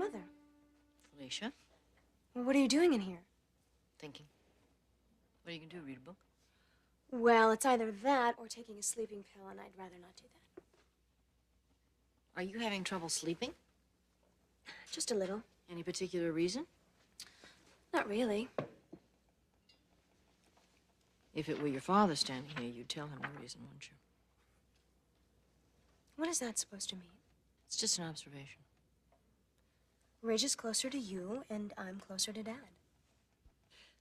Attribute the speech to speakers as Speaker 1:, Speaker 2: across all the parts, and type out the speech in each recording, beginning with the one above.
Speaker 1: Mother.
Speaker 2: Felicia?
Speaker 1: Well, what are you doing in here?
Speaker 2: Thinking. What are you gonna do, read a book?
Speaker 1: Well, it's either that or taking a sleeping pill, and I'd rather not do that.
Speaker 2: Are you having trouble sleeping?
Speaker 1: Just a little.
Speaker 2: Any particular reason?
Speaker 1: Not really.
Speaker 2: If it were your father standing here, you'd tell him the reason, wouldn't you?
Speaker 1: What is that supposed to mean?
Speaker 2: It's just an observation.
Speaker 1: Ridge is closer to you, and I'm closer to Dad.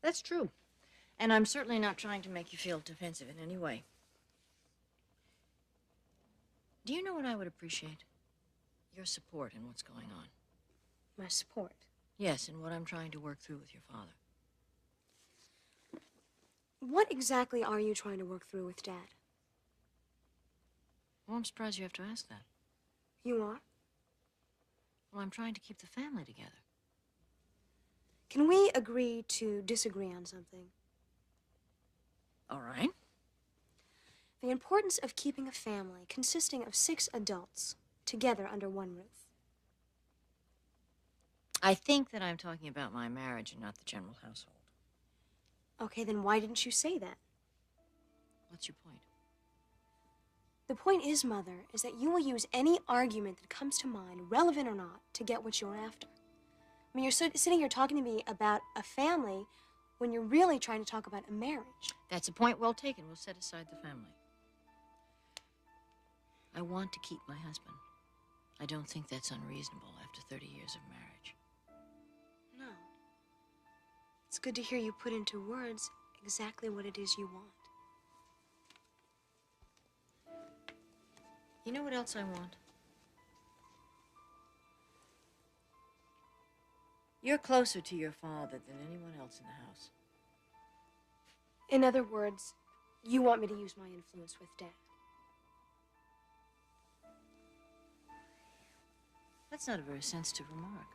Speaker 2: That's true. And I'm certainly not trying to make you feel defensive in any way. Do you know what I would appreciate? Your support in what's going on.
Speaker 1: My support?
Speaker 2: Yes, in what I'm trying to work through with your father.
Speaker 1: What exactly are you trying to work through with Dad?
Speaker 2: Well, I'm surprised you have to ask that.
Speaker 1: You are?
Speaker 2: Well, I'm trying to keep the family together.
Speaker 1: Can we agree to disagree on something?
Speaker 2: All right.
Speaker 1: The importance of keeping a family consisting of 6 adults together under one roof.
Speaker 2: I think that I'm talking about my marriage and not the general household.
Speaker 1: Okay, then why didn't you say that?
Speaker 2: What's your point?
Speaker 1: The point is, Mother, is that you will use any argument that comes to mind, relevant or not, to get what you're after. I mean, you're sitting here talking to me about a family when you're really trying to talk about a marriage.
Speaker 2: That's a point well taken. We'll set aside the family. I want to keep my husband. I don't think that's unreasonable after 30 years of marriage.
Speaker 1: No. It's good to hear you put into words exactly what it is you want.
Speaker 2: You know what else I want? You're closer to your father than anyone else in the house.
Speaker 1: In other words, you want me to use my influence with Dad.
Speaker 2: That's not a very sensitive remark.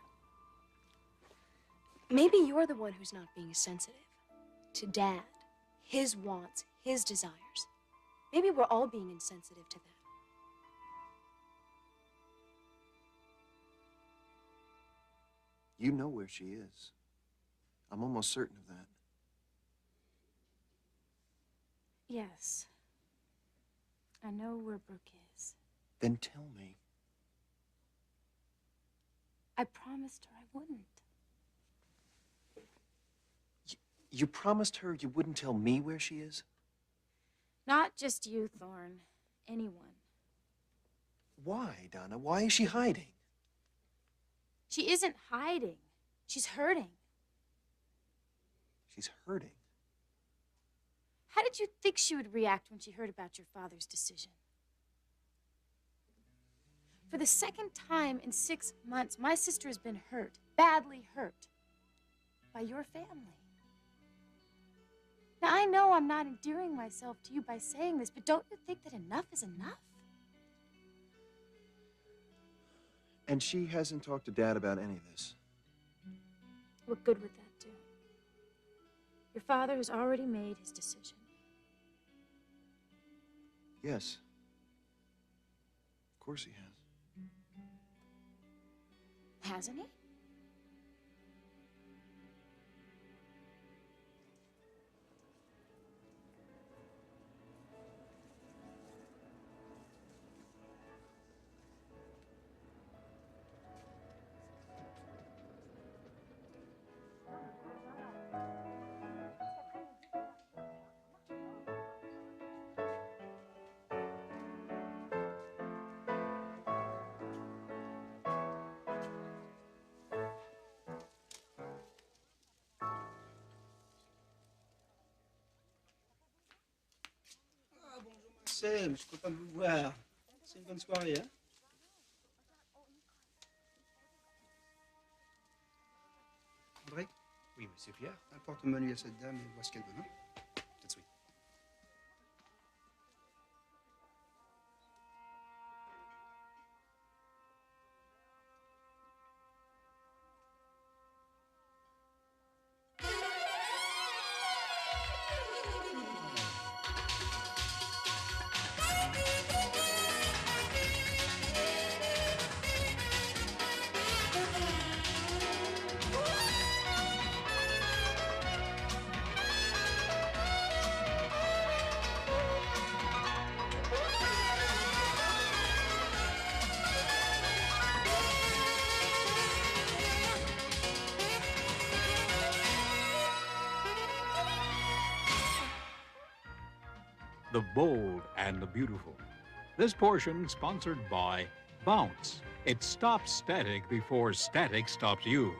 Speaker 1: Maybe you're the one who's not being sensitive to Dad, his wants, his desires. Maybe we're all being insensitive to that.
Speaker 3: You know where she is. I'm almost certain of that.
Speaker 4: Yes. I know where Brooke is.
Speaker 3: Then tell me.
Speaker 4: I promised her I wouldn't.
Speaker 3: You promised her you wouldn't tell me where she is?
Speaker 4: Not just you, Thorne. Anyone.
Speaker 3: Why, Donna? Why is she hiding?
Speaker 4: She isn't hiding. She's hurting.
Speaker 3: She's hurting.
Speaker 4: How did you think she would react when she heard about your father's decision? For the second time in 6 months, my sister has been hurt, badly hurt, by your family. Now, I know I'm not endearing myself to you by saying this, but don't you think that enough is enough?
Speaker 3: And she hasn't talked to Dad about any of this.
Speaker 4: What good would that do? Your father has already made his decision.
Speaker 3: Yes. Of course he has.
Speaker 4: Hasn't he?
Speaker 5: Je suis content de vous voir. C'est une bonne soirée, hein? André? Oui, monsieur Pierre. Apporte le menu à cette dame et vois ce qu'elle veut, hein? Tout de suite.
Speaker 6: the bold and the beautiful. This portion sponsored by Bounce. It stops static before static stops you.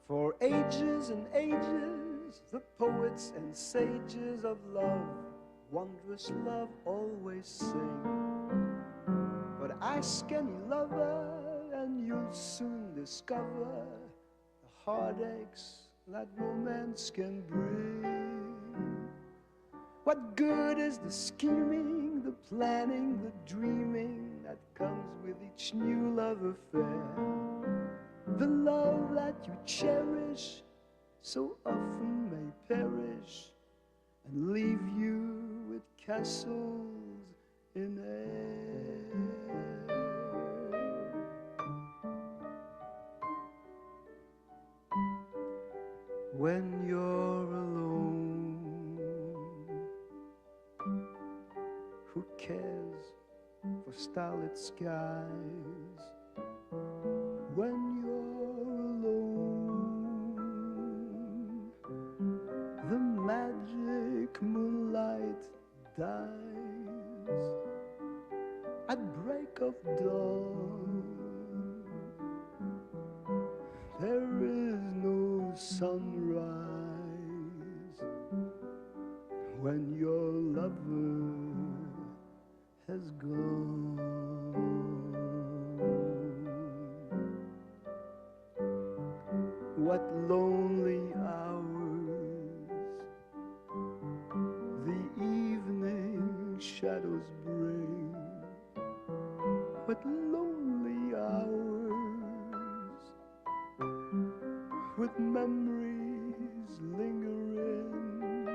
Speaker 7: For ages and ages, the poets and sages of love, wondrous love, always sing. But ask any lover, and you'll soon discover the heartaches that romance can bring. What good is the scheming, the planning, the dreaming that comes with each new love affair? The love that you cherish so often may perish and leave you with castles in air. When you're alone, who cares for starlit skies? When you're alone, the magic moonlight dies. At break of dawn, there is no sunrise. When your lover has gone, what lonely hours the evening shadows bring. What lonely hours with memories lingering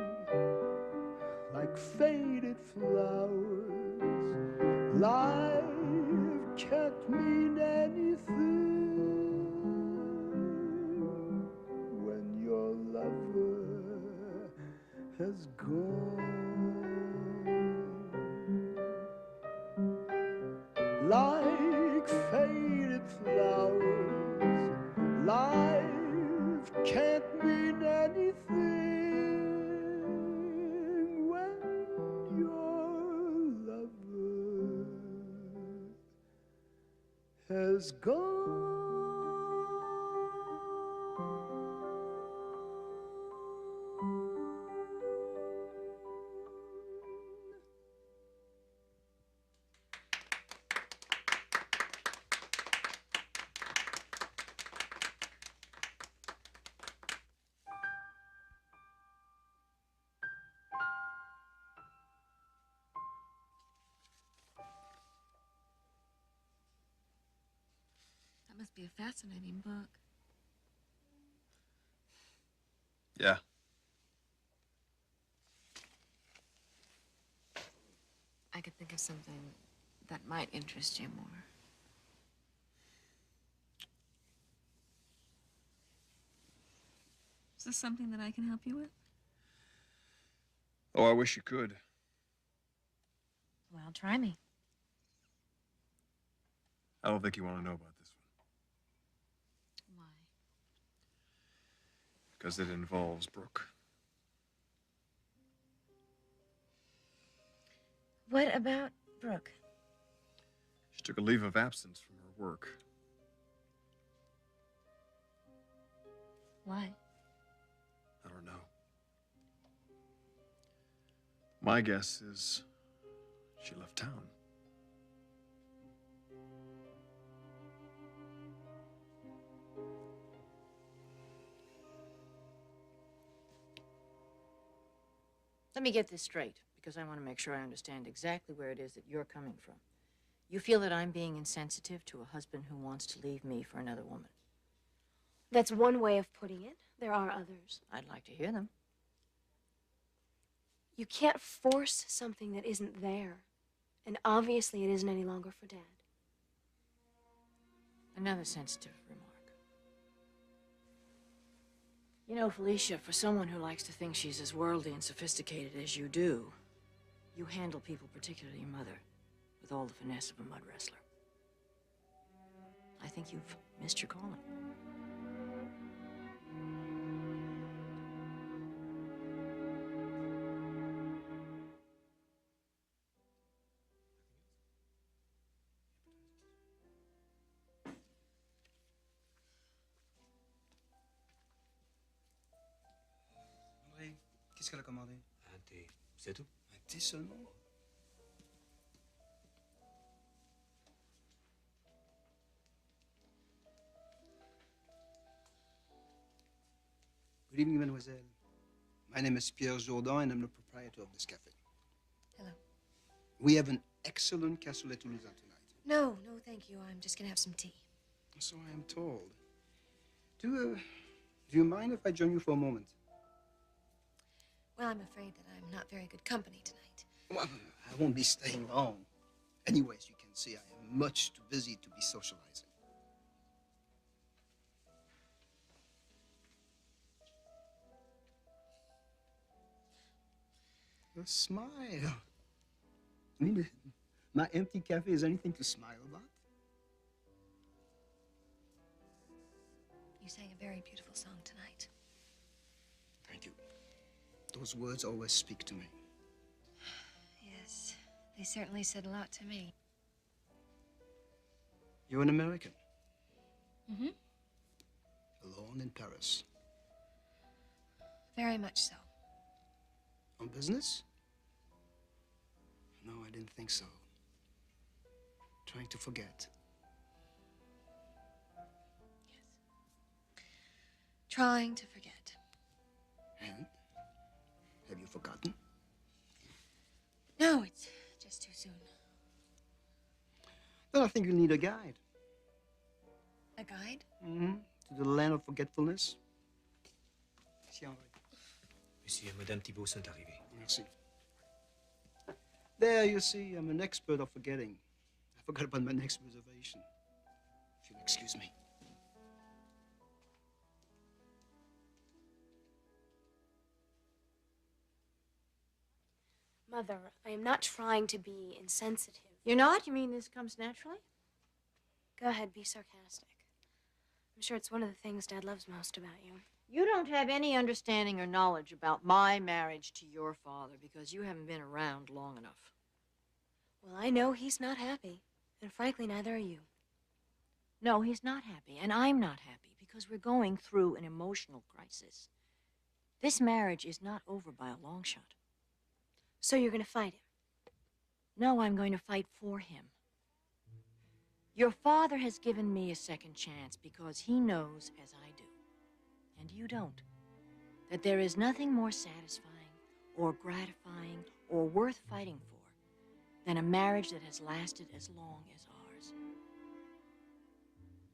Speaker 7: like faded flowers. Life can't mean anything when your lover has gone. Like faded flowers, life can't mean anything when your lover has gone.
Speaker 8: That must be a fascinating book.
Speaker 3: Yeah.
Speaker 8: I could think of something that might interest you more. Is this something that I can help you with?
Speaker 3: Oh, I wish you could.
Speaker 8: Well, try me.
Speaker 3: I don't think you want to know about this one.
Speaker 8: Why?
Speaker 3: Because it involves Brooke.
Speaker 8: What about Brooke?
Speaker 3: She took a leave of absence from her work.
Speaker 8: Why?
Speaker 3: I don't know. My guess is she left town.
Speaker 2: Let me get this straight, because I want to make sure I understand exactly where it is that you're coming from. You feel that I'm being insensitive to a husband who wants to leave me for another woman.
Speaker 1: That's one way of putting it. There are others.
Speaker 2: I'd like to hear them.
Speaker 1: You can't force something that isn't there. And obviously it isn't any longer for Dad.
Speaker 2: Another sensitive remark. You know, Felicia, for someone who likes to think she's as worldly and sophisticated as you do, you handle people, particularly your mother, with all the finesse of a mud wrestler. I think you've missed your calling.
Speaker 5: André, qu'est-ce qu'elle a commandé?
Speaker 9: Un thé, c'est tout.
Speaker 5: Un thé seulement? Good evening, mademoiselle. My name is Pierre Jourdan, and I'm the proprietor of this cafe.
Speaker 8: Hello.
Speaker 5: We have an excellent cassoulet toulousain tonight.
Speaker 8: No, thank you. I'm just gonna have some tea.
Speaker 5: So I am told. Do you mind if I join you for a moment?
Speaker 8: Well, I'm afraid that I'm not very good company tonight.
Speaker 5: Well, I won't be staying long. Anyways, you can see I am much too busy to be socializing. A smile. I mean, my empty cafe is anything to smile about?
Speaker 8: You sang a very beautiful song tonight.
Speaker 5: Thank you. Those words always speak to me.
Speaker 8: Yes, they certainly said a lot to me.
Speaker 5: You're an American.
Speaker 8: Mm-hmm.
Speaker 5: Alone in Paris.
Speaker 8: Very much so.
Speaker 5: On business? No, I didn't think so. Trying to forget.
Speaker 8: Trying to forget.
Speaker 5: And? Have you forgotten?
Speaker 8: No, it's just too soon.
Speaker 5: Then I think you'll need a guide.
Speaker 8: A guide?
Speaker 5: Mm-hmm. To the land of forgetfulness. Ici, Henri.
Speaker 9: Monsieur et Madame Thibault sont arrivés.
Speaker 5: Merci. There, you see, I'm an expert of forgetting. I forgot about my next reservation. If you'll excuse me.
Speaker 1: Mother, I am not trying to be insensitive.
Speaker 2: You're not? You mean this comes naturally?
Speaker 1: Go ahead, be sarcastic. I'm sure it's one of the things Dad loves most about you.
Speaker 2: You don't have any understanding or knowledge about my marriage to your father because you haven't been around long enough.
Speaker 1: Well, I know he's not happy, and frankly, neither are you.
Speaker 2: No, he's not happy, and I'm not happy because we're going through an emotional crisis. This marriage is not over by a long shot.
Speaker 1: So you're going to fight him?
Speaker 2: No, I'm going to fight for him. Your father has given me a second chance because he knows, as I do, and you don't, that there is nothing more satisfying or gratifying or worth fighting for than a marriage that has lasted as long as ours.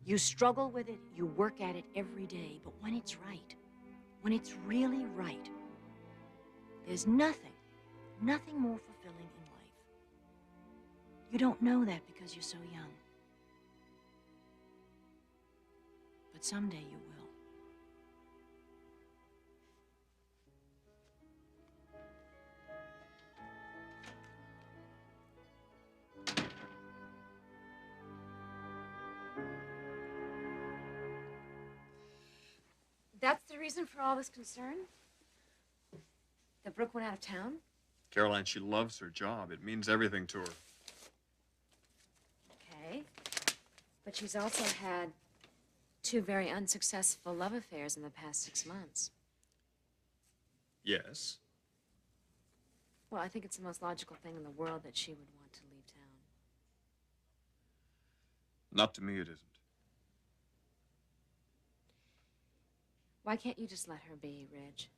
Speaker 2: You struggle with it, you work at it every day, but when it's right, when it's really right, there's nothing more fulfilling in life. You don't know that because you're so young. But someday you will.
Speaker 8: That's the reason for all this concern? That Brooke went out of town?
Speaker 10: Caroline, she loves her job. It means everything to her.
Speaker 8: Okay. But she's also had 2 very unsuccessful love affairs in the past 6 months.
Speaker 10: Yes.
Speaker 8: Well, I think it's the most logical thing in the world that she would want to leave town.
Speaker 10: Not to me, it isn't.
Speaker 8: Why can't you just let her be, Ridge?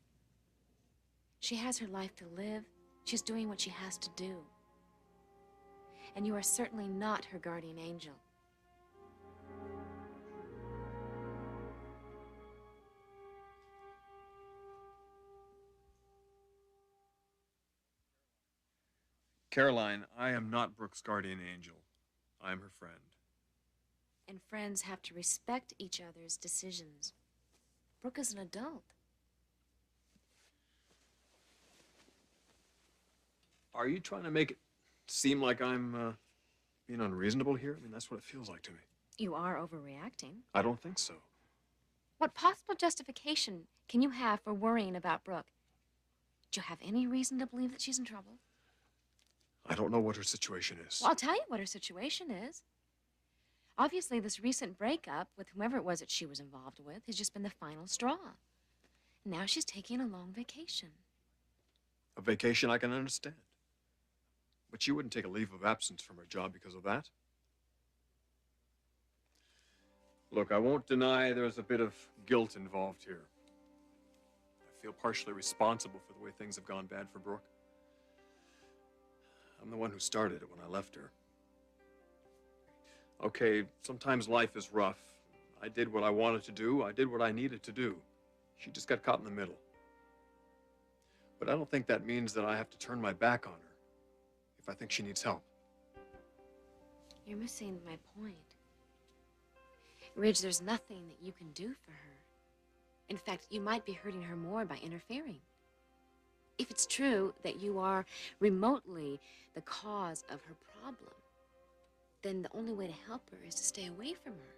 Speaker 8: She has her life to live. She's doing what she has to do. And you are certainly not her guardian angel.
Speaker 10: Caroline, I am not Brooke's guardian angel. I am her friend.
Speaker 8: And friends have to respect each other's decisions. Brooke is an adult.
Speaker 10: Are you trying to make it seem like I'm being unreasonable here? I mean, that's what it feels like to me.
Speaker 8: You are overreacting.
Speaker 10: I don't think so.
Speaker 8: What possible justification can you have for worrying about Brooke? Do you have any reason to believe that she's in trouble?
Speaker 10: I don't know what her situation is.
Speaker 8: Well, I'll tell you what her situation is. Obviously, this recent breakup with whomever it was that she was involved with has just been the final straw. Now she's taking a long vacation.
Speaker 10: A vacation I can understand. But she wouldn't take a leave of absence from her job because of that. Look, I won't deny there's a bit of guilt involved here. I feel partially responsible for the way things have gone bad for Brooke. I'm the one who started it when I left her. Okay, sometimes life is rough. I did what I wanted to do. I did what I needed to do. She just got caught in the middle. But I don't think that means that I have to turn my back on her if I think she needs help.
Speaker 8: You're missing my point. Ridge, there's nothing that you can do for her. In fact, you might be hurting her more by interfering. If it's true that you are remotely the cause of her problem, then the only way to help her is to stay away from her.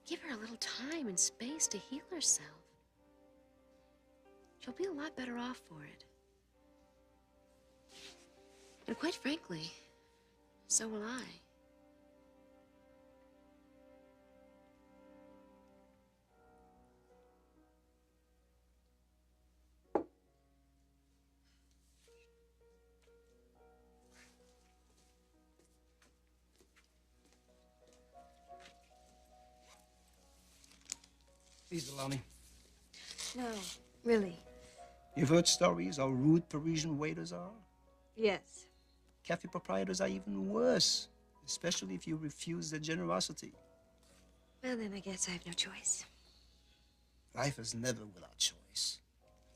Speaker 8: Give her a little time and space to heal herself. She'll be a lot better off for it. And quite frankly, so will I.
Speaker 5: Please allow me.
Speaker 1: No, really.
Speaker 5: You've heard stories how rude Parisian waiters are?
Speaker 1: Yes.
Speaker 5: Cafe proprietors are even worse, especially if you refuse their generosity.
Speaker 1: Well, then I guess I have no choice.
Speaker 5: Life is never without choice.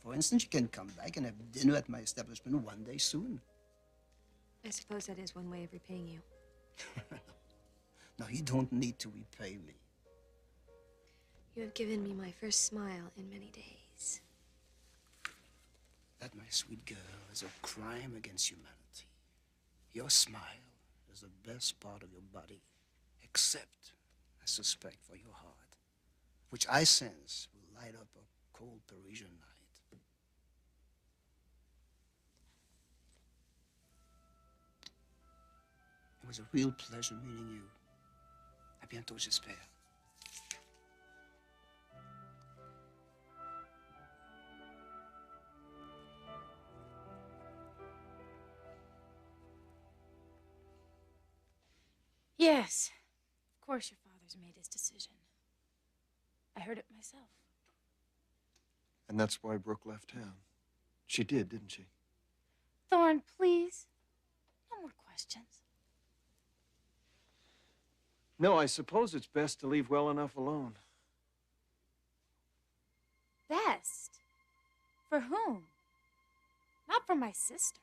Speaker 5: For instance, you can come back and have dinner at my establishment one day soon.
Speaker 1: I suppose that is one way of repaying you.
Speaker 5: No, you don't need to repay me.
Speaker 1: You have given me my first smile in many days.
Speaker 5: That, my sweet girl, is a crime against humanity. Your smile is the best part of your body, except, I suspect, for your heart, which I sense will light up a cold Parisian night. It was a real pleasure meeting you. À bientôt, j'espère.
Speaker 4: Yes. Of course your father's made his decision. I heard it myself.
Speaker 3: And that's why Brooke left town. She did, didn't she?
Speaker 4: Thorne, please. No more questions.
Speaker 3: No, I suppose it's best to leave well enough alone.
Speaker 4: Best? For whom? Not for my sister.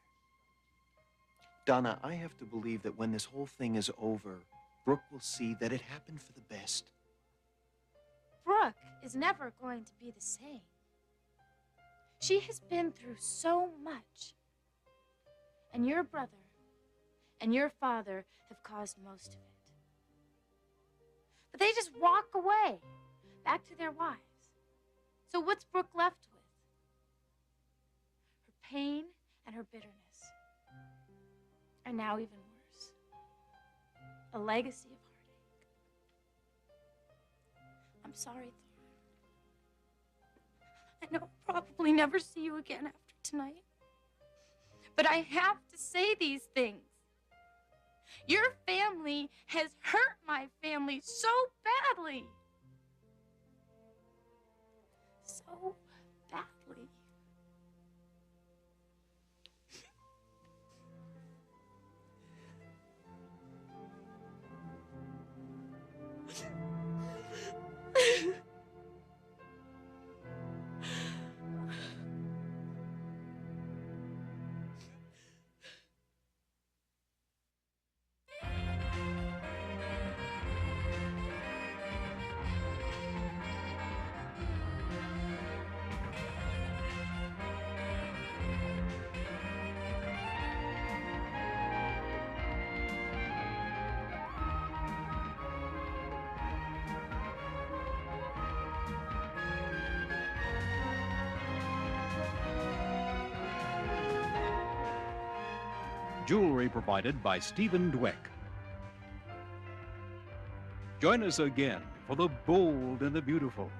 Speaker 3: Donna, I have to believe that when this whole thing is over, Brooke will see that it happened for the best.
Speaker 4: Brooke is never going to be the same. She has been through so much. And your brother and your father have caused most of it. But they just walk away, back to their wives. So what's Brooke left with? Her pain and her bitterness. And now even worse, a legacy of heartache. I'm sorry, Thorne. I know I'll probably never see you again after tonight. But I have to say these things. Your family has hurt my family so badly. So badly.
Speaker 6: Jewelry provided by Stephen Dweck. Join us again for the bold and the beautiful.